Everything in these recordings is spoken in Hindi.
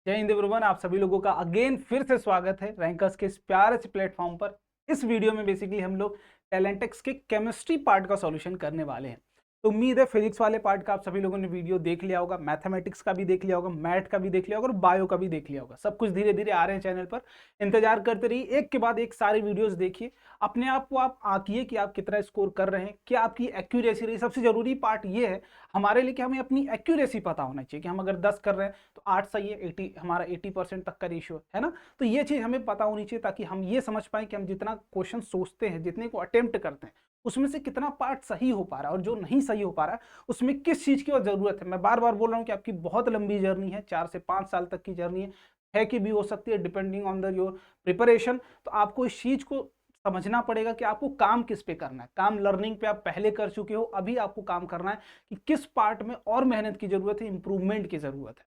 जय हिंद एवरीवन, आप सभी लोगों का अगेन फिर से स्वागत है रैंकर्स के इस प्यारे से प्लेटफॉर्म पर। इस वीडियो में बेसिकली हम लोग टैलेंटेक्स के केमिस्ट्री पार्ट का सॉल्यूशन करने वाले हैं। तो उम्मीद है फिजिक्स वाले पार्ट का आप सभी लोगों ने वीडियो देख लिया होगा, मैथमेटिक्स का भी देख लिया होगा, मैथ का भी देख लिया होगा और बायो का भी देख लिया होगा। सब कुछ धीरे धीरे आ रहे हैं चैनल पर, इंतजार करते रहिए। एक के बाद एक सारे वीडियोस देखिए, अपने आप को आप आंकिए कि आप कितना स्कोर कर रहे हैं, क्या आपकी एक्यूरेसी रही। सबसे जरूरी पार्ट ये है हमारे लिए कि हमें अपनी एक्यूरेसी पता होना चाहिए कि हम अगर 10 कर रहे हैं तो 8 सही है, 80 हमारा 80% तक का रेशियो है ना। तो ये चीज हमें पता होनी चाहिए ताकि हम ये समझ पाए कि हम जितना क्वेश्चन सोचते हैं, जितने को अटेम्प्ट करते हैं, उसमें से कितना पार्ट सही हो पा रहा है और जो नहीं सही हो पा रहा है उसमें किस चीज की और जरूरत है। मैं बार बार बोल रहा हूँ कि आपकी बहुत लंबी जर्नी है, 4 से 5 साल तक की जर्नी है कि भी हो सकती है depending on the your preparation. तो आपको इस चीज को समझना पड़ेगा कि आपको काम किस पे करना है। काम लर्निंग पे आप पहले कर चुके हो, अभी आपको काम करना है कि किस पार्ट में और मेहनत की जरूरत है, इंप्रूवमेंट की जरूरत है।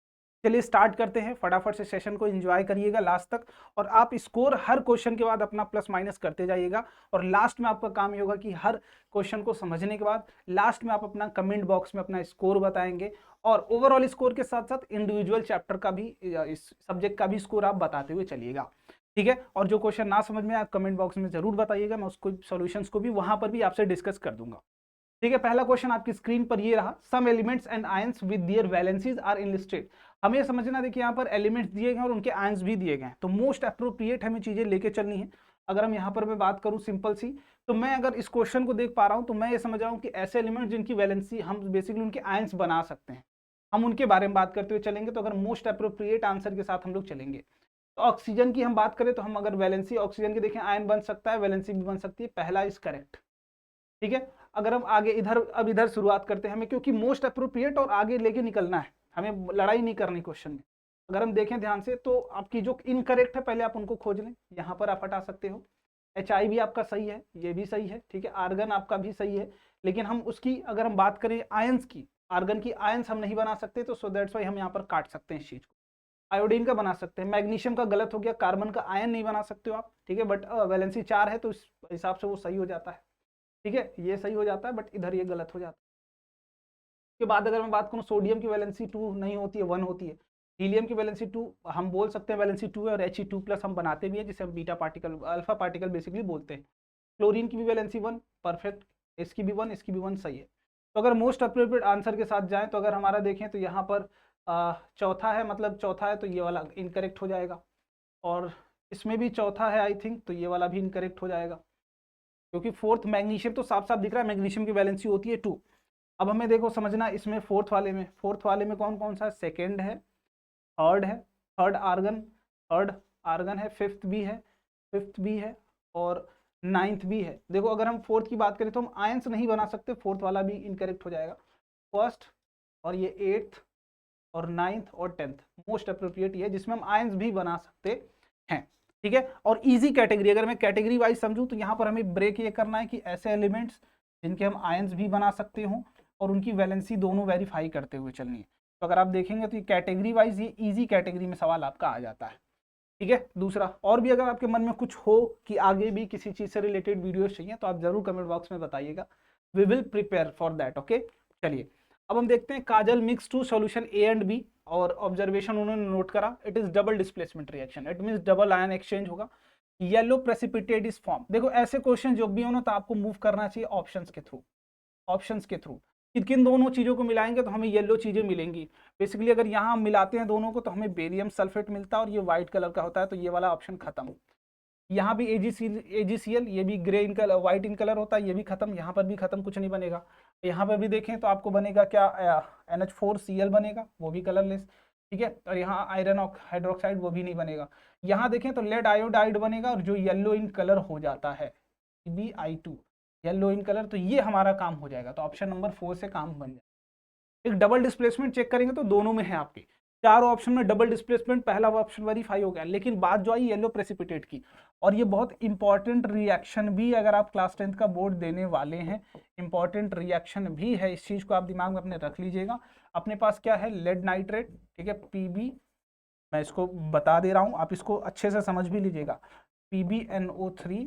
चलिए स्टार्ट करते हैं, फटाफट से सेशन को एंजॉय करिएगा लास्ट तक। और आप स्कोर हर क्वेश्चन के बाद अपना प्लस माइनस करते जाइएगा और लास्ट में आपका काम ये होगा कि हर क्वेश्चन को समझने के बाद लास्ट में आप अपना कमेंट बॉक्स में अपना स्कोर बताएंगे और ओवरऑल स्कोर के साथ साथ इंडिविजुअल चैप्टर का भी, इस सब्जेक्ट का भी स्कोर आप बताते हुए चलिएगा। ठीक है, और जो क्वेश्चन ना समझ में आए आप कमेंट बॉक्स में जरूर बताइएगा, मैं उसको सॉल्यूशंस को भी वहां पर भी आपसे डिस्कस कर दूंगा। ठीक है, पहला क्वेश्चन आपकी स्क्रीन पर ये रहा, some elements and ions with their valencies are enlisted. हमें समझना, देखिए यहाँ पर एलिमेंट्स दिए गए हैं और उनके आयंस भी दिए गए हैं, तो मोस्ट अप्रोप्रिएट हमें चीजें लेके चलनी है। अगर हम यहाँ पर मैं बात करूँ सिंपल सी, तो मैं अगर इस क्वेश्चन को देख पा रहा हूँ तो मैं ये समझ रहा हूँ कि ऐसे एलिमेंट जिनकी वैलेंसी हम बेसिकली उनके आयंस बना सकते हैं, हम उनके बारे में बात करते हुए चलेंगे। तो अगर मोस्ट अप्रोप्रिएट आंसर के साथ हम लोग चलेंगे तो ऑक्सीजन की हम बात करें तो हम अगर वैलेंसी ऑक्सीजन की देखें, आयन बन सकता है, वैलेंसी भी बन सकती है, पहला इज करेक्ट। ठीक है, अगर हम आगे इधर शुरुआत करते हैं, हमें क्योंकि मोस्ट अप्रोप्रिएट और आगे लेके निकलना है, हमें लड़ाई नहीं करनी क्वेश्चन में। अगर हम देखें ध्यान से तो आपकी जो इनकरेक्ट है पहले आप उनको खोज लें, यहाँ पर आप हटा सकते हो। HI भी आपका सही है, ये भी सही है, ठीक है, आर्गन आपका भी सही है। लेकिन हम उसकी अगर हम बात करें आयंस की, आर्गन की आयंस हम नहीं बना सकते, तो सो दैट्स वाई हम यहाँ पर काट सकते हैं इस चीज को। आयोडीन का बना सकते हैं, मैग्नीशियम का गलत हो गया, कार्बन का आयन नहीं बना सकते हो आप, ठीक है, बट वैलेंसी 4 है तो इस हिसाब से वो सही हो जाता है। ठीक है, ये सही हो जाता है बट इधर ये गलत हो जाता है। के बाद अगर मैं बात करूं, सोडियम की वैलेंसी 2 नहीं होती है, 1 होती है। हीलियम की वैलेंसी 2 हम बोल सकते हैं वैलेंसी 2 है, और He2+ हम बनाते भी हैं जिसे हम beta particle alpha particle basically बोलते हैं। क्लोरीन की भी वैलेंसी 1, परफेक्ट, इसकी भी 1, इसकी भी 1 सही है। तो अगर मोस्ट अप्रोप्रिएट आंसर के साथ जाएं तो अगर हमारा देखें तो यहाँ पर चौथा है, मतलब चौथा है तो ये वाला इनकरेक्ट हो जाएगा, और इसमें भी चौथा है आई थिंक, तो ये वाला भी इनकरेक्ट हो जाएगा, क्योंकि फोर्थ मैग्नीशियम तो साफ साफ दिख रहा है, मैग्नीशियम की वैलेंसी होती है 2। अब हमें देखो समझना इसमें फोर्थ वाले में कौन कौन सा है, सेकेंड है, थर्ड है, थर्ड आर्गन है, फिफ्थ भी है और नाइन्थ भी है। देखो अगर हम फोर्थ की बात करें तो हम आयंस नहीं बना सकते, फोर्थ वाला भी इनकरेक्ट हो जाएगा। फर्स्ट और ये एट्थ और नाइन्थ और टेंथ मोस्ट अप्रोप्रिएट ये, जिसमें हम आयंस भी बना सकते हैं। ठीक है, और इजी कैटेगरी, अगर मैं कैटेगरी वाइज समझूं तो यहाँ पर हमें ब्रेक ये करना है कि ऐसे एलिमेंट्स जिनके हम आयंस भी बना सकते हों और उनकी वैलेंसी दोनों वेरीफाई करते हुए चलनी है। तो अगर आप देखेंगे तो ये कैटेगरी वाइज, ये इजी कैटेगरी में सवाल आपका आ जाता है। ठीक है, दूसरा और भी अगर आपके मन में कुछ हो कि आगे भी किसी चीज से रिलेटेड वीडियोस चाहिए तो आप जरूर कमेंट बॉक्स में बताइएगा, we will prepare for that. Okay, चलिए अब हम देखते हैं Kajal mix two solution A and B, और ऑब्जर्वेशन उन्होंने नोट करा, it is double displacement reaction, it means double ion exchange होगा, येलो प्रेसिपिटेट इज फॉर्म। देखो ऐसे क्वेश्चन जो भी हो ना तो आपको मूव करना चाहिए ऑप्शंस के थ्रू, ऑप्शंस के थ्रू कि किन दोनों चीजों को मिलाएंगे तो हमें येलो चीजें मिलेंगी। बेसिकली अगर यहाँ हम मिलाते हैं दोनों को तो हमें बेरियम सल्फेट मिलता है और ये व्हाइट कलर का होता है, तो ये वाला ऑप्शन खत्म। यहाँ भी AgCl, ये भी grey in colour, white in colour होता है, ये भी खत्म, यहाँ पर भी खत्म, कुछ नहीं बनेगा। यहाँ पर भी देखें तो आपको बनेगा क्या, NH4Cl बनेगा, वो भी कलरलेस। ठीक है, और यहाँ आयरन हाइड्रोक्साइड वो भी नहीं बनेगा। यहाँ देखें तो लेड आयोडाइड बनेगा और जो येलो इन कलर हो जाता है Bi2, येलो इन कलर, तो ये हमारा काम हो जाएगा, तो ऑप्शन नंबर 4 से काम बन जाएगा। एक डबल डिस्प्लेसमेंट चेक करेंगे तो दोनों में है आपके, चारों ऑप्शन में डबल डिस्प्लेसमेंट, पहला ऑप्शन वेरीफाई हो गया। लेकिन बात जो आई येलो प्रेसिपिटेट की, और ये बहुत इंपॉर्टेंट रिएक्शन भी, अगर आप क्लास 10th का बोर्ड देने वाले हैं, इंपॉर्टेंट रिएक्शन भी है, इस चीज को आप दिमाग में अपने रख लीजिएगा। अपने पास क्या है, लेड नाइट्रेट, ठीक है, PB, मैं इसको बता दे रहा हूं, आप इसको अच्छे से समझ भी लीजिएगा, PbNO3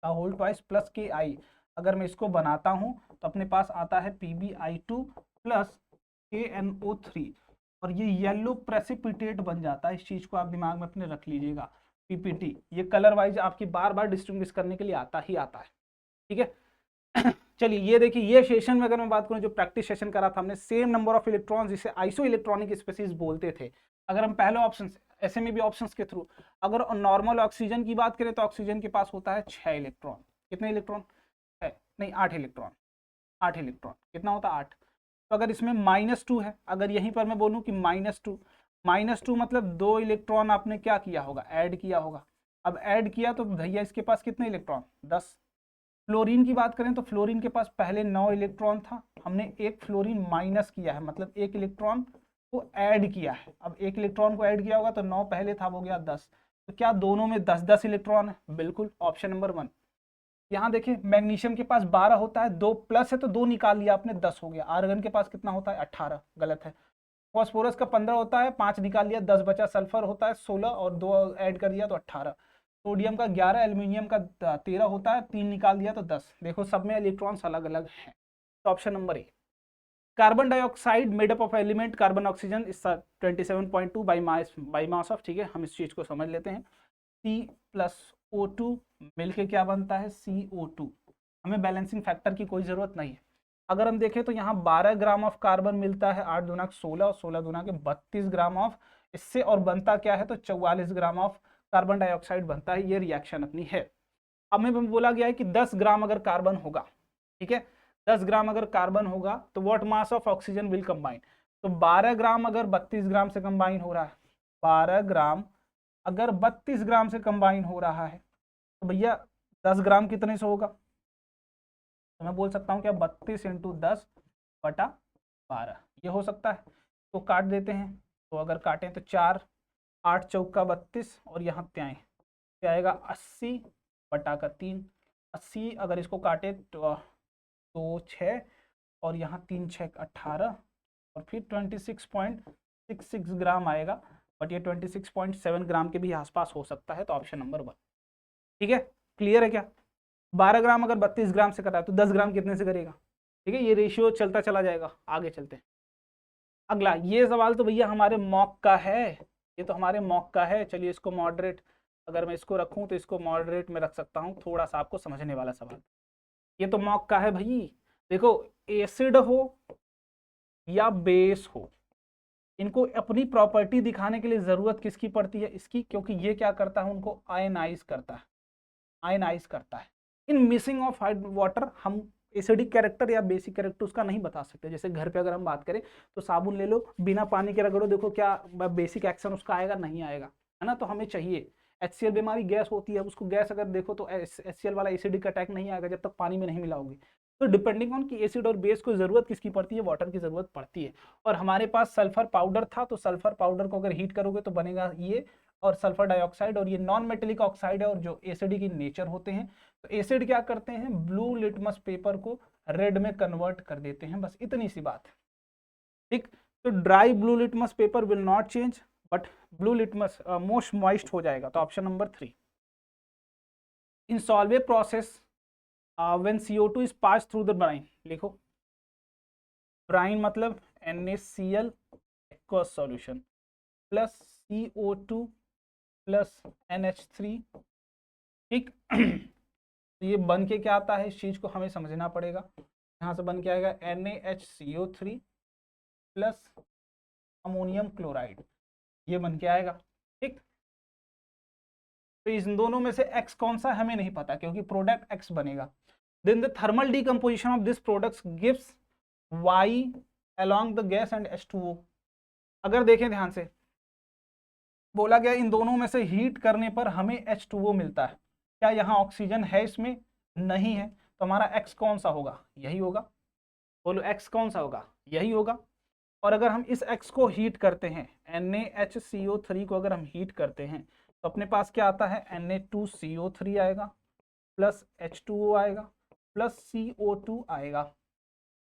का होल ट्वाइस प्लस Ki। अगर मैं इसको बनाता हूं तो अपने पास आता है PbI2 प्लस KNO3। और ये येलो प्रेसिपिटेट बन जाता है। इस चीज को आप दिमाग में अपने रख लीजिएगा, पीपीटी। ये कलर वाइज आपकी बार बार डिस्टिंग्विश करने के लिए आता ही आता है, ठीक है। चलिए ये देखिए, ये सेशन में अगर मैं बात करूं, जो प्रैक्टिस सेशन करा था हमने, सेम नंबर ऑफ इलेक्ट्रॉन्स, जिसे आइसो इलेक्ट्रॉनिक स्पेसीज बोलते थे। अगर हम पहले ऑप्शन ऐसे में भी ऑप्शंस के थ्रू, अगर नॉर्मल ऑक्सीजन की बात करें तो ऑक्सीजन के पास होता है 6 इलेक्ट्रॉन। कितने इलेक्ट्रॉन है? नहीं, 8 इलेक्ट्रॉन। 8 इलेक्ट्रॉन कितना होता है? 8। तो अगर इसमें -2 है, अगर यहीं पर मैं बोलूं कि -2 मतलब 2 इलेक्ट्रॉन आपने क्या किया होगा? ऐड किया होगा। अब ऐड किया तो भैया इसके पास कितने इलेक्ट्रॉन? 10। फ्लोरीन की बात करें तो फ्लोरीन के पास पहले 9 इलेक्ट्रॉन था, हमने एक फ्लोरीन माइनस किया है, मतलब एक इलेक्ट्रॉन को ऐड किया है। अब एक इलेक्ट्रॉन को ऐड किया होगा तो 9 पहले था, वो गया 10। तो क्या दोनों में 10-10 इलेक्ट्रॉन है? बिल्कुल, ऑप्शन नंबर 1। यहाँ देखिए, मैग्नीशियम के पास 12 होता है, 2 प्लस है तो 2 निकाल लिया आपने, 10 हो गया। आर्गन के पास कितना होता है? 18, गलत है। फॉस्फोरस का 15 होता है, 5 निकाल लिया, 10 बचा। सल्फर होता है 16 और 2 ऐड कर दिया तो 18। सोडियम का 11, एल्यूमिनियम का 13 होता है, 3 निकाल दिया तो 10। देखो सब में इलेक्ट्रॉन्स अलग अलग हैं। तो option number A. Carbon dioxide made up of element carbon oxygen इस 27.2 बाई मास ऑफ, ठीक है, हम इस चीज को समझ लेते हैं। C+O2 मिलके क्या बनता है? CO2। हमें बैलेंसिंग फैक्टर की कोई जरूरत नहीं है। अगर हम देखें तो यहाँ 12 ग्राम ऑफ कार्बन मिलता है, 8 दूना 16 और 16 दूना के 32 ग्राम ऑफ इससे, और बनता क्या है? तो 44 ग्राम ऑफ कार्बन डाइऑक्साइड बनता है। ये रिएक्शन अपनी है। अब हमें बोला गया है कि 10 ग्राम अगर कार्बन होगा, ठीक है, 10 ग्राम अगर कार्बन होगा तो what mass of oxygen will combine. तो 12 ग्राम अगर 32 ग्राम से कंबाइन हो रहा है, 12 ग्राम अगर 32 ग्राम से कंबाइन हो रहा है तो भैया 10 ग्राम कितने से होगा? तो मैं बोल सकता हूँ क्या? 32 × 10/12 ये हो सकता है। तो काट देते हैं, तो अगर काटें तो 4, 8 चौका 32 और यहाँ क्या आएगा? 80/3। 80 अगर इसको काटे तो 6 और यहाँ 3 6 18 और फिर 26.66 ग्राम आएगा, बट ये 26.7 ग्राम के भी आसपास हो सकता है। तो ऑप्शन नंबर 1, ठीक है। क्लियर है क्या? 12 ग्राम अगर 32 ग्राम से करा तो 10 ग्राम कितने से करेगा? ठीक है, ये रेशियो चलता चला जाएगा। आगे चलते हैं। अगला ये सवाल तो भैया हमारे मॉक का है, ये तो हमारे मॉक का है। चलिए इसको मॉडरेट, अगर मैं इसको रखूं तो इसको मॉडरेट में रख सकता हूं, थोड़ा सा आपको समझने वाला सवाल। ये तो मॉक का है भाई। देखो, एसिड हो या बेस हो, इनको अपनी प्रॉपर्टी दिखाने के लिए जरूरत किसकी पड़ती है? इसकी, क्योंकि ये क्या करता है? उनको आयनाइज करता है, आयनाइज करता है। इन मिसिंग ऑफ वाटर हम एसिडिक कैरेक्टर या बेसिक कैरेक्टर उसका नहीं बता सकते। जैसे घर पे अगर हम बात करें तो साबुन ले लो, बिना पानी के रगड़ो, देखो क्या बेसिक एक्शन उसका आएगा? नहीं आएगा, है ना। तो हमें चाहिए। HCl बीमारी गैस होती है, उसको गैस अगर देखो तो HCl वाला एसिडिक अटैक नहीं आएगा जब तक पानी में नहीं मिलाओगे। तो डिपेंडिंग ऑन कि एसिड और बेस को जरूरत किसकी पड़ती है? वाटर की जरूरत पड़ती है। और हमारे पास सल्फर पाउडर था, तो सल्फर पाउडर को अगर हीट करोगे तो बनेगा ये, और सल्फर डाइऑक्साइड, और ये नॉन मेटेलिक ऑक्साइड है और जो एसिडिक इन नेचर होते हैं। तो एसिड क्या करते हैं? ब्लू लिटमस पेपर को रेड में कन्वर्ट कर देते हैं, बस इतनी सी बात है, ठीक। तो dry blue litmus paper will not change, but blue litmus most moist हो जाएगा। तो option number 3। In Solvay process when CO2 is pass through the Bryan, लिखो। ब्राइन मतलब NaCl aqueous solution plus CO2 plus NH3, ठीक। तो ये बन के क्या आता है? इस चीज को हमें समझना पड़ेगा। यहाँ से बन के आएगा NaHCO3 प्लस अमोनियम क्लोराइड, ये बन के आएगा, ठीक। तो इन दोनों में से X कौन सा हमें नहीं पता, क्योंकि प्रोडक्ट X बनेगा। Then the thermal decomposition of this products gives Y along the gas and H2O। अगर देखें ध्यान से, बोला गया इन दोनों में से हीट करने पर हमें H2O मिलता है। क्या यहाँ ऑक्सीजन है? इसमें नहीं है। तो हमारा X कौन सा होगा? यही होगा। बोलो X कौन सा होगा? यही होगा। और अगर हम इस X को हीट करते हैं, NaHCO3 को अगर हम हीट करते हैं तो अपने पास क्या आता है? Na2CO3 आएगा प्लस H2O आएगा प्लस CO2 आएगा,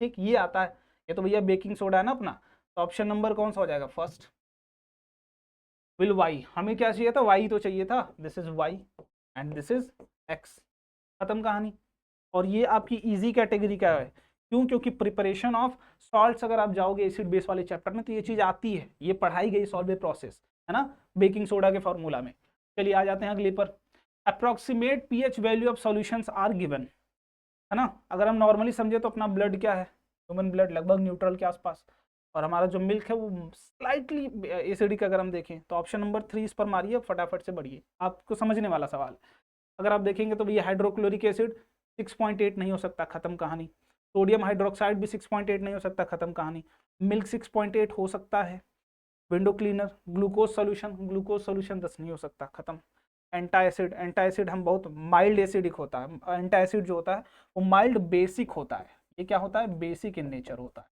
ठीक। ये आता है। ये तो भैया बेकिंग सोडा है ना अपना। तो ऑप्शन नंबर कौन सा हो जाएगा? First will Y। हमें क्या चाहिए था? Y तो चाहिए था। This is Y and this is X, खत्म कहानी। और ये आपकी इजी कैटेगरी क्या है? क्यों? क्योंकि प्रिपरेशन ऑफ सॉल्ट्स अगर आप जाओगे एसिड बेस वाले चैप्टर में तो ये चीज आती है, ये पढ़ाई गई सॉल्वे प्रोसेस, है ना, बेकिंग सोडा के फॉर्मूला में। चलिए आ जाते हैं अगले पर। Approximate pH value of solutions are given, है ना। अगर हम नॉर्मली समझे तो अपना ब्लड क्या है, ह्यूमन ब्लड लगभग न्यूट्रल के आसपास, और हमारा जो मिल्क है वो स्लाइटली एसिडिक अगर हम देखें तो ऑप्शन नंबर 3 इस पर मारिए, फटाफट से बढ़िए, आपको समझने वाला सवाल। अगर आप देखेंगे तो भैया हाइड्रोक्लोरिक एसिड 6.8 नहीं हो सकता, खत्म कहानी। सोडियम हाइड्रोक्साइड भी 6.8 नहीं हो सकता, खत्म कहानी। मिल्क 6.8 हो सकता है। विंडो क्लीनर, ग्लूकोज सोल्यूशन 10 नहीं हो सकता, खत्म। एंटासिड हम बहुत माइल्ड एसिडिक होता है, एंटासिड जो होता है वो माइल्ड बेसिक होता है, ये क्या होता है, बेसिक इन नेचर होता है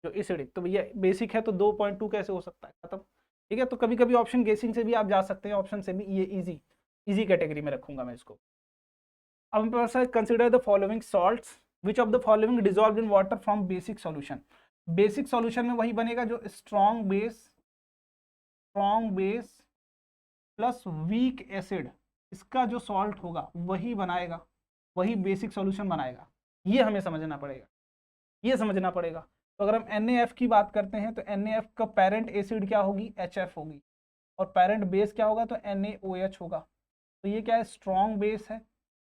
जो एसिडिक, तो भैया बेसिक है तो 2.2 कैसे हो सकता है, खत्म। ठीक है, तो कभी कभी ऑप्शन गेसिंग से भी आप जा सकते हैं, ऑप्शन से भी, ये इजी कैटेगरी में रखूंगा मैं इसको। अब मेरे पास है consider the following salts which of the following dissolve in water from basic solution. Basic solution में वही बनेगा जो strong base plus weak acid, इसका जो सॉल्ट होगा वही बनाएगा, वही बेसिक सॉल्यूशन बनाएगा। ये हमें समझना पड़ेगा, ये समझना पड़ेगा। तो अगर हम NaF की बात करते हैं तो NaF का पेरेंट एसिड क्या होगी, HF होगी, और पेरेंट बेस क्या होगा तो NaOH होगा। तो ये क्या है, स्ट्रॉन्ग बेस है,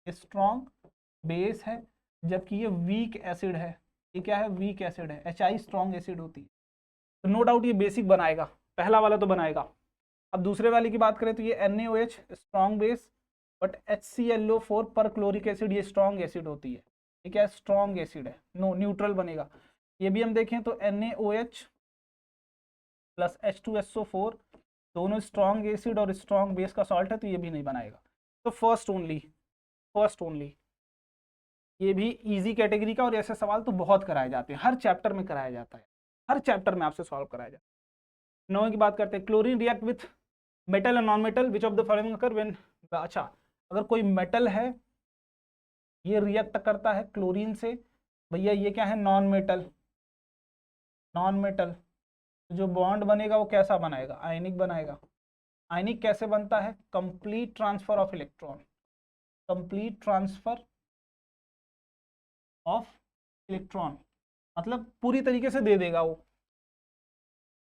स्ट्रॉन्ग बेस है, जबकि ये वीक एसिड है, ये क्या है, वीक एसिड है, HI स्ट्रॉन्ग एसिड होती है। तो नो डाउट ये बेसिक बनाएगा, पहला वाला तो बनाएगा। अब दूसरे वाले की बात करें तो ये NaOH strong base, but HClO4 पर क्लोरिक एसिड ये स्ट्रॉन्ग एसिड होती है, ये क्या है, स्ट्रॉन्ग एसिड है, नो न्यूट्रल बनेगा। ये भी हम देखें तो NaOH प्लस H2SO4 दोनों स्ट्रॉन्ग एसिड और स्ट्रॉन्ग बेस का सॉल्ट है, तो ये भी नहीं बनाएगा। तो फर्स्ट ओनली ये भी इजी कैटेगरी का, और ऐसे सवाल तो बहुत कराए जाते हैं, हर चैप्टर में कराया जाता है, हर चैप्टर में आपसे सॉल्व कराया जाता है। 9 की बात करते हैं, chlorine react with metal and non metal which of the following occur when, अच्छा अगर कोई मेटल है ये रिएक्ट करता है क्लोरीन से, भैया ये क्या है, नॉन मेटल, जो बॉन्ड बनेगा वो कैसा बनाएगा, आयनिक बनाएगा। आयनिक कैसे बनता है, complete transfer of electron, complete transfer of electron, मतलब पूरी तरीके से दे देगा वो।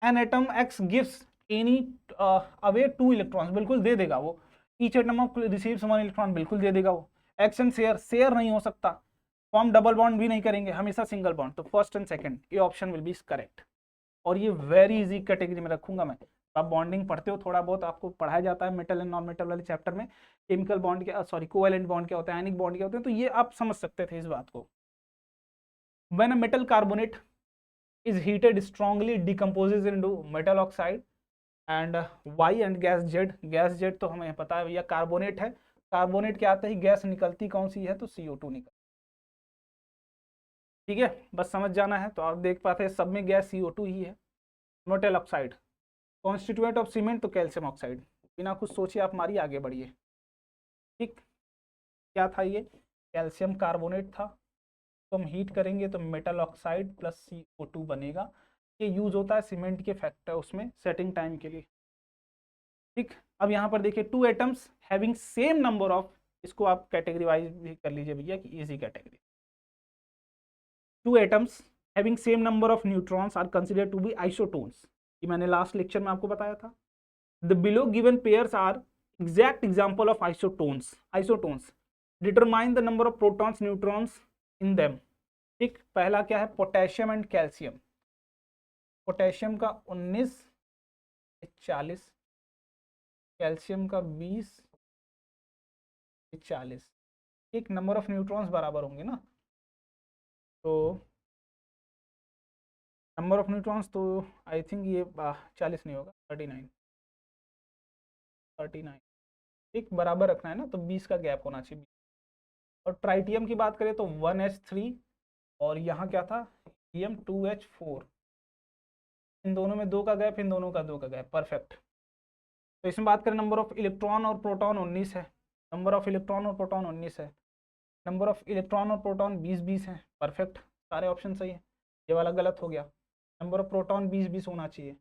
An atom x gives any away 2 electrons, बिल्कुल दे देगा वो। Each atom of receives 1 electron, बिल्कुल दे देगा वो। एक्स एंड शेयर नहीं हो सकता, फॉर्म डबल बॉन्ड भी नहीं करेंगे, हमेशा सिंगल बॉन्ड। तो फर्स्ट एंड सेकंड ये ऑप्शन विल बी करेक्ट, और ये वेरी इजी कैटेगरी में रखूंगा मैं। आप बॉन्डिंग पढ़ते हो, थोड़ा बहुत आपको पढ़ाया जाता है मेटल एंड नॉन मेटल वाले चैप्टर में, केमिकल बॉन्ड क्या, सॉरी कोवेलेंट बॉन्ड क्या होता है, आयनिक बॉन्ड क्या होते हैं, तो ये आप समझ सकते थे इस बात को। When a metal carbonate is heated strongly decomposes into metal oxide and Y and gas Z तो हमें पता है भैया कार्बोनेट है, कार्बोनेट क्या आता है, गैस निकलती कौन सी है तो CO2 निकल, ठीक है, बस समझ जाना है। तो आप देख पाते हैं सब में गैस CO2 ही है। Metal oxide constituent of cement तो कैल्शियम ऑक्साइड, बिना कुछ सोचे आप मारिए आगे बढ़िए। ठीक, क्या था ये, कैल्शियम कार्बोनेट था, तो हम हीट करेंगे तो मेटल ऑक्साइड प्लस CO2 बनेगा। ये यूज होता है सीमेंट के फैक्टर उसमें सेटिंग टाइम के लिए। ठीक, अब यहाँ पर देखिए 2 atoms having same number of, इसको आप कैटेगरी वाइज भी कर लीजिए भैया कि easy category. 2 atoms having same number of neutrons are considered to be isotones, ये मैंने लास्ट लेक्चर में आपको बताया था। The below given pairs are exact example of isotones determine the number of protons neutrons in them. ठीक, पहला क्या है, पोटेशियम एंड कैल्शियम, पोटेशियम का 19 40, कैल्शियम का 20 40, एक नंबर ऑफ न्यूट्रॉन्स बराबर होंगे ना, तो नंबर ऑफ न्यूट्रॉन्स तो आई थिंक ये 40 नहीं होगा, 39 एक बराबर रखना है ना, तो 20 का गैप होना चाहिए। और ट्राइटियम की बात करें तो 1H3 और यहाँ क्या था हीलियम 2H4, इन दोनों में 2 का गैप, इन दोनों का 2 का गैप, परफेक्ट। तो इसमें बात करें नंबर ऑफ इलेक्ट्रॉन और प्रोटॉन 19 है, नंबर ऑफ इलेक्ट्रॉन और प्रोटॉन 19 है, नंबर ऑफ इलेक्ट्रॉन और प्रोटॉन 20-20 है, परफेक्ट, सारे ऑप्शन सही है। ये वाला गलत हो गया, नंबर ऑफ प्रोटॉन 20-20 होना चाहिए,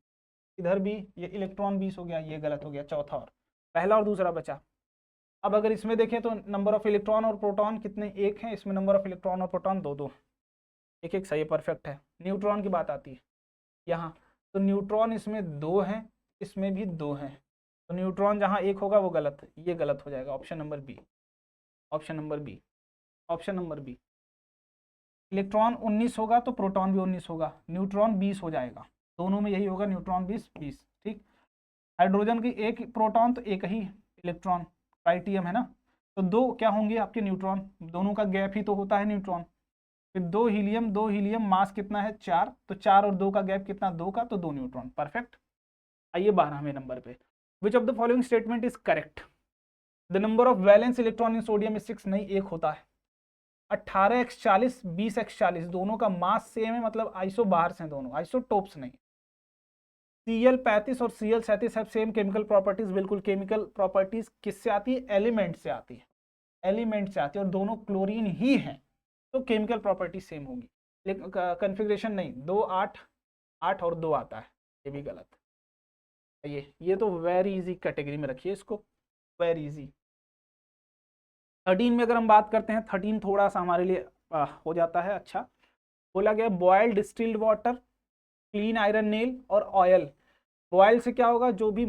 इधर भी ये इलेक्ट्रॉन 20 हो गया, ये गलत हो गया, चौथा और पहला और दूसरा बचा। अब अगर इसमें देखें तो नंबर ऑफ इलेक्ट्रॉन और प्रोटॉन कितने, एक हैं, इसमें नंबर ऑफ इलेक्ट्रॉन और प्रोटॉन 2-2, एक एक सही है, परफेक्ट है। न्यूट्रॉन की बात आती है यहाँ, तो न्यूट्रॉन इसमें 2 हैं, इसमें भी 2 हैं, तो न्यूट्रॉन जहाँ एक होगा वो गलत है, ये गलत हो जाएगा, option number B, option number B, option number B. Electron 19 होगा तो प्रोटॉन भी 19 होगा, न्यूट्रॉन 20 हो जाएगा, दोनों में यही होगा, न्यूट्रॉन 20 20, ठीक। हाइड्रोजन की एक प्रोटॉन तो एक ही इलेक्ट्रॉन, ट्राइटियम है ना, तो 2 क्या होंगे आपके न्यूट्रॉन, दोनों का गैप ही तो होता है न्यूट्रॉन। फिर 2 हीलियम, मास कितना है 4, तो 4 और 2 का गैप कितना, 2 का, तो 2 न्यूट्रॉन, परफेक्ट। आइए 12वें नंबर पे, which of the following statement is correct, the number of valence electron in sodium is 6, नहीं एक होता है, 18x40 20x40 दोनों का मास सेम है, मतलब आइसो बाहर से दोनों, आइसोटोप्स नहीं। Cl35 और Cl37 have same chemical properties, बिल्कुल केमिकल प्रॉपर्टीज किससे आती है, एलिमेंट से आती है, एलिमेंट से आती है, और दोनों क्लोरीन ही हैं, तो केमिकल प्रॉपर्टी सेम होगी, लेकिन कन्फिग्रेशन नहीं, 2 8 8 और 2 आता है, ये भी गलत है। ये तो वेरी इजी कैटेगरी में रखिए इसको, वेरी इजी। 13 में अगर हम बात करते हैं, 13 थोड़ा सा हमारे लिए हो जाता है अच्छा, बोला गया boiled distilled water, clean iron nail और ऑयल। बॉयल से क्या होगा, जो भी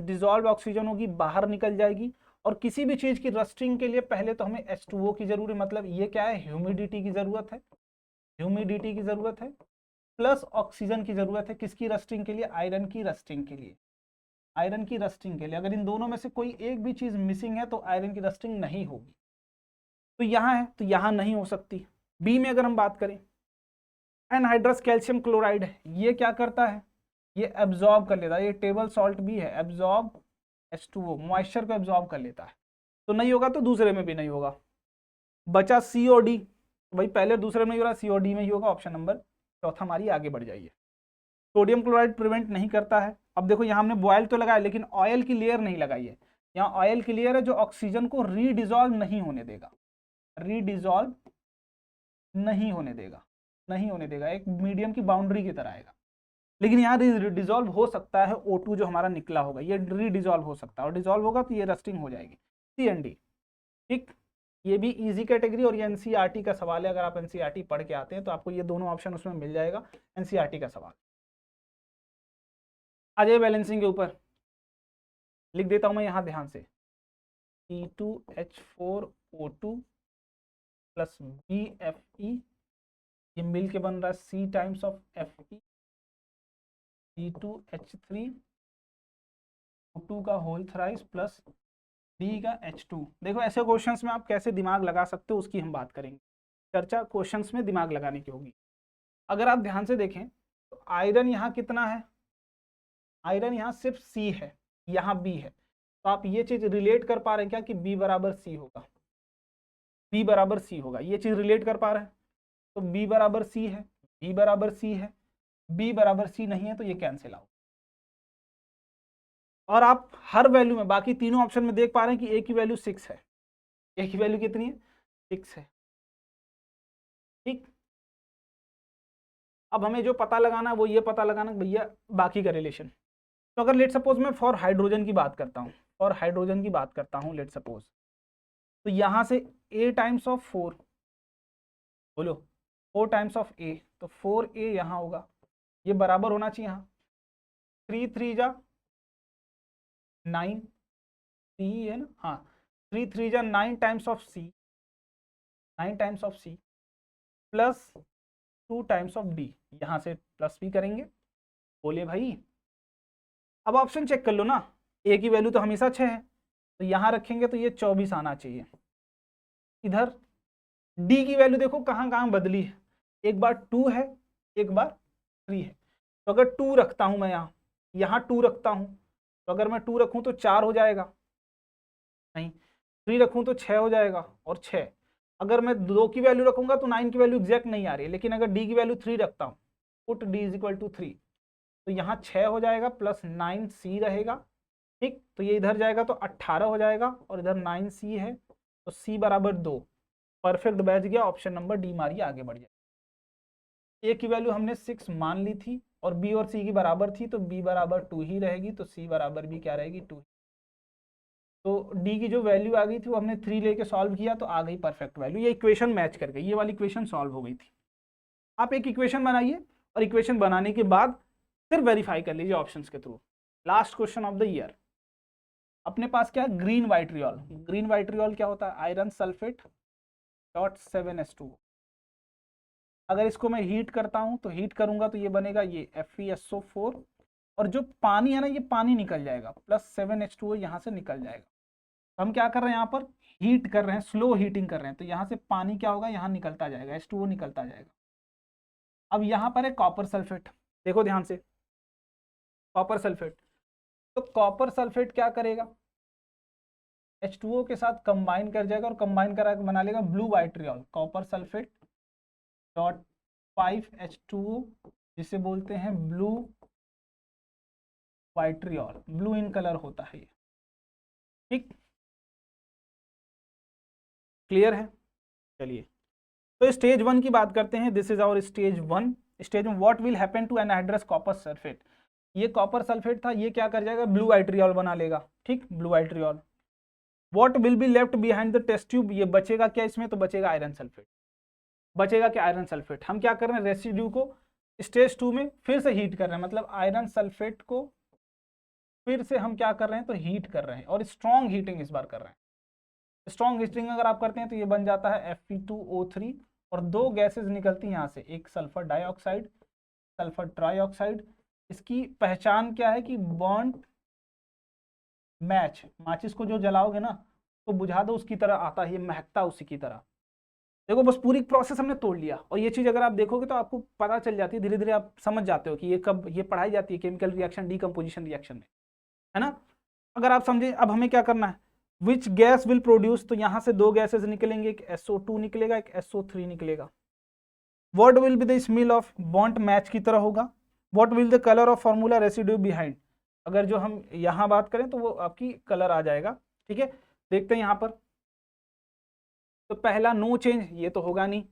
डिजॉल्व ऑक्सीजन होगी बाहर निकल जाएगी, और किसी भी चीज की रस्टिंग के लिए पहले तो हमें H2O की जरूरत है, मतलब ये क्या है, ह्यूमिडिटी की जरूरत है, ह्यूमिडिटी की जरूरत है, प्लस ऑक्सीजन की जरूरत है, किसकी रस्टिंग के लिए, आयरन की रस्टिंग के लिए, आयरन की रस्टिंग के लिए। अगर इन दोनों में से कोई एक भी चीज मिसिंग है तो आयरन की रस्टिंग नहीं होगी, तो यहाँ है, तो यहाँ नहीं हो सकती। बी में अगर हम बात करें, एनहाइड्रस कैल्शियम क्लोराइड है, ये क्या करता है, ये एब्जॉर्ब कर लेता है, ये टेबल सॉल्ट भी है, एब्जॉर्ब H2O, मॉइस्चर को एब्जॉर्ब कर लेता है, तो नहीं होगा, तो दूसरे में भी नहीं होगा। बचा COD, भाई पहले दूसरे में नहीं हो रहा, COD में ही होगा, ऑप्शन नंबर चौथा हमारी, आगे बढ़ जाइए। सोडियम क्लोराइड प्रिवेंट नहीं करता है, अब देखो यहाँ हमने बॉयल तो लगाया, लेकिन ऑयल की लेयर नहीं लगाई है, यहाँ ऑयल की लेयर है जो ऑक्सीजन को रीडिजॉल्व नहीं होने देगा, रीडिजॉल्व नहीं होने देगा, नहीं होने देगा, एक मीडियम की बाउंड्री की तरह आएगा। लेकिन यहाँ डिजॉल्व हो सकता है, O2 जो हमारा निकला होगा ये रीडिजॉल्व हो सकता है, और डिजॉल्व होगा तो ये रस्टिंग हो जाएगी, CND, ठीक। ये भी इजी कैटेगरी, और ये NCERT का सवाल है, अगर आप NCERT पढ़ के आते हैं तो आपको ये दोनों ऑप्शन उसमें मिल जाएगा, NCERT का सवाल। आ जाइए बैलेंसिंग के ऊपर, लिख देता हूं मैं यहाँ ध्यान से, C2H4O2 प्लस BFE, ये मिल के बन रहा है C times of Fe, C2H3O2 का होल थ्राइस प्लस D का H2। देखो ऐसे क्वेश्चंस में आप कैसे दिमाग लगा सकते हो उसकी हम बात करेंगे, चर्चा क्वेश्चंस में दिमाग लगाने की होगी। अगर आप ध्यान से देखें तो आयरन यहाँ कितना है, आयरन यहाँ सिर्फ C है, यहाँ B है, तो आप ये चीज रिलेट कर पा रहे हैं क्या कि B बराबर C होगा, B बराबर C होगा, ये चीज रिलेट कर पा रहे हैं, तो B बराबर C है, B बराबर C है, B बराबर C नहीं है, तो ये कैंसिल आउट। और आप हर वैल्यू में बाकी तीनों ऑप्शन में देख पा रहे हैं कि A की वैल्यू 6 है, A की वैल्यू कितनी है, 6 है, ठीक। अब हमें जो पता लगाना है वो ये पता लगाना भैया बाकी का रिलेशन। तो अगर लेट सपोज मैं फॉर हाइड्रोजन की बात करता हूँ, फॉर हाइड्रोजन की बात करता हूँ लेट सपोज, तो यहाँ से A टाइम्स ऑफ 4, बोलो 4 टाइम्स ऑफ A, तो 4A यहाँ होगा, ये बराबर होना चाहिए, यहाँ 3 3 जा 9, C है ना, हाँ 3 3 जा 9 times of C, 9 times of C plus 2 times of D, यहाँ से प्लस भी करेंगे, बोलिए भाई। अब ऑप्शन चेक कर लो ना, A की वैल्यू तो हमेशा 6 है, तो यहाँ रखेंगे तो ये 24 आना चाहिए। इधर D की वैल्यू देखो कहाँ कहाँ बदली है, एक बार 2 है, एक बार 3 है, तो अगर 2 रखता हूँ मैं यहाँ 2 रखता हूँ, तो अगर मैं 2 रखूँ तो 4 हो जाएगा, नहीं 3 रखूँ तो 6 हो जाएगा, और 6 अगर मैं 2 की वैल्यू रखूंगा तो 9 की वैल्यू एग्जैक्ट नहीं आ रही है, लेकिन अगर D की वैल्यू 3 रखता हूँ, put D is equal to 3, तो यहाँ 6 हो जाएगा प्लस 9C रहेगा, ठीक। तो ये इधर जाएगा तो 18 हो जाएगा, और इधर 9C है, तो C बराबर 2, परफेक्ट बैच गया, ऑप्शन नंबर D मारिए, आगे बढ़ जाए। A की वैल्यू हमने 6 मान ली थी, और B और C की बराबर थी, तो B बराबर 2 ही रहेगी, तो C बराबर भी क्या रहेगी, 2। तो D की जो वैल्यू आ गई थी वो हमने 3 लेके सॉल्व किया, तो आ गई परफेक्ट वैल्यू, ये इक्वेशन मैच कर गई, ये वाली इक्वेशन सॉल्व हो गई थी। आप एक इक्वेशन बनाइए और इक्वेशन बनाने के बाद फिर वेरीफाई कर लीजिए ऑप्शंस के through. Last question of the year, अपने पास क्या है, ग्रीन वाइट्रियल। ग्रीन वाइट्रियल क्या होता है, आयरन सल्फेट डॉट 7s2। अगर इसको मैं हीट करता हूं तो हीट करूंगा तो ये बनेगा ये FeSO4, और जो पानी है ना ये पानी निकल जाएगा, प्लस 7H2O यहाँ से निकल जाएगा। तो हम क्या कर रहे हैं यहाँ पर, हीट कर रहे हैं, स्लो हीटिंग कर रहे हैं, तो यहाँ से पानी क्या होगा, यहाँ निकलता जाएगा, H2O निकलता जाएगा। अब यहाँ पर है कॉपर सल्फेट, देखो ध्यान से, कॉपर सल्फेट, तो कॉपर सल्फेट क्या करेगा, H2O के साथ कंबाइन कर जाएगा और कंबाइन करा बना लेगा blue vitriol, copper sulphate dot 5H2O, जिसे बोलते हैं blue vitriol, blue in colour होता है ये, ठीक, क्लियर है। चलिए तो स्टेज 1 की बात करते हैं, this is our stage 1। Stage में what will happen to anhydrous copper sulphate, ये कॉपर सल्फेट था, ये क्या कर जाएगा, ब्लू वाइट्रियल बना लेगा, ठीक, blue vitriol. What will be left behind the test tube, ये बचेगा क्या इसमें, तो बचेगा आयरन सल्फेट, बचेगा क्या, आयरन सल्फेट। हम क्या कर रहे हैं, रेसिड्यू को स्टेज 2 में फिर से हीट कर रहे हैं, मतलब आयरन सल्फेट को फिर से हम क्या कर रहे हैं, तो हीट कर रहे हैं, और स्ट्रॉन्ग हीटिंग इस बार कर रहे हैं। स्ट्रॉन्ग हीटिंग अगर आप करते हैं तो ये बन जाता है Fe2O3, और दो गैसेज निकलती हैं यहाँ से, एक सल्फर डाइऑक्साइड, सल्फर ट्राइऑक्साइड। इसकी पहचान क्या है कि बॉन्ड मैच, माचिस को जो जलाओगे ना तो बुझा दो उसकी तरह आता है, ये महकता उसी की तरह। देखो बस पूरी प्रोसेस हमने तोड़ लिया, और ये चीज अगर आप देखोगे तो आपको पता चल जाती है, धीरे धीरे आप समझ जाते हो कि ये कब ये पढ़ाई जाती है केमिकल रिएक्शन डीकम्पोजिशन रिएक्शन में, है ना। अगर आप समझे, अब हमें क्या करना है, विच गैस विल प्रोड्यूस, तो यहाँ से दो गैसेज निकलेंगे, एक SO2 निकलेगा, एक SO3 निकलेगा। What will be the smell of, bond match की तरह होगा। What will the colour of formula residue behind, अगर जो हम यहाँ बात करें तो वो आपकी कलर आ जाएगा, ठीक है। देखते हैं यहाँ पर, तो पहला नो चेंज, ये तो होगा नहीं,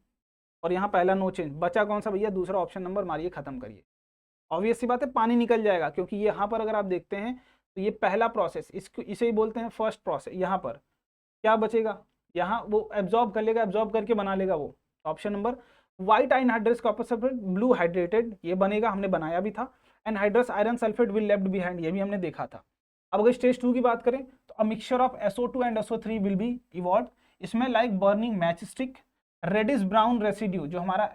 और यहाँ पहला नो चेंज, बचा कौन सा भैया, दूसरा ऑप्शन नंबर मारिए, खत्म करिए। ऑब्वियस सी बात है पानी निकल जाएगा, क्योंकि यहाँ पर अगर आप देखते हैं तो ये पहला प्रोसेस, इसको इसे ही बोलते हैं फर्स्ट प्रोसेस। यहाँ पर क्या बचेगा, यहाँ वो एब्जॉर्ब कर लेगा, एब्जॉर्ब करके बना लेगा वो, option number white anhydrous copper sulphate blue hydrated, ये बनेगा, हमने बनाया भी था। Anhydrous iron sulphate will left behind, ये भी हमने देखा था। अब अगर स्टेज 2 की बात करें तो a mixture of SO2 and SO3 will be evolve, इसमें like burning match stick, reddish brown residue, जो हमारा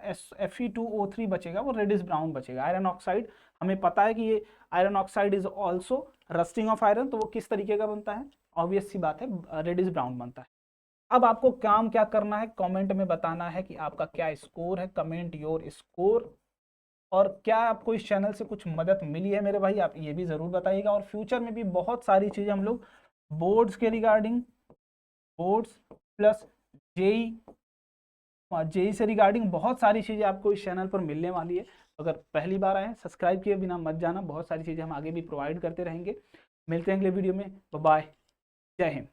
Fe2O3 बचेगा वो रेडिश ब्राउन बचेगा। आयरन ऑक्साइड, हमें पता है कि ये iron oxide is also rusting of iron, तो वो किस तरीके का बनता है, ऑब्वियस सी बात है रेडिश ब्राउन बनता है। अब आपको काम क्या करना है, कमेंट में बताना है कि आपका क्या स्कोर है, कमेंट योर स्कोर, और क्या आपको इस चैनल से कुछ मदद मिली है मेरे भाई, आप ये भी ज़रूर बताइएगा। और फ्यूचर में भी बहुत सारी चीज़ें हम लोग बोर्ड्स के रिगार्डिंग, बोर्ड्स प्लस जेई से रिगार्डिंग बहुत सारी चीज़ें आपको इस चैनल पर मिलने वाली है। अगर पहली बार आए हैं सब्सक्राइब किए बिना मत जाना, बहुत सारी चीज़ें हम आगे भी प्रोवाइड करते रहेंगे। मिलते हैं अगले वीडियो में, बाय, जय हिंद।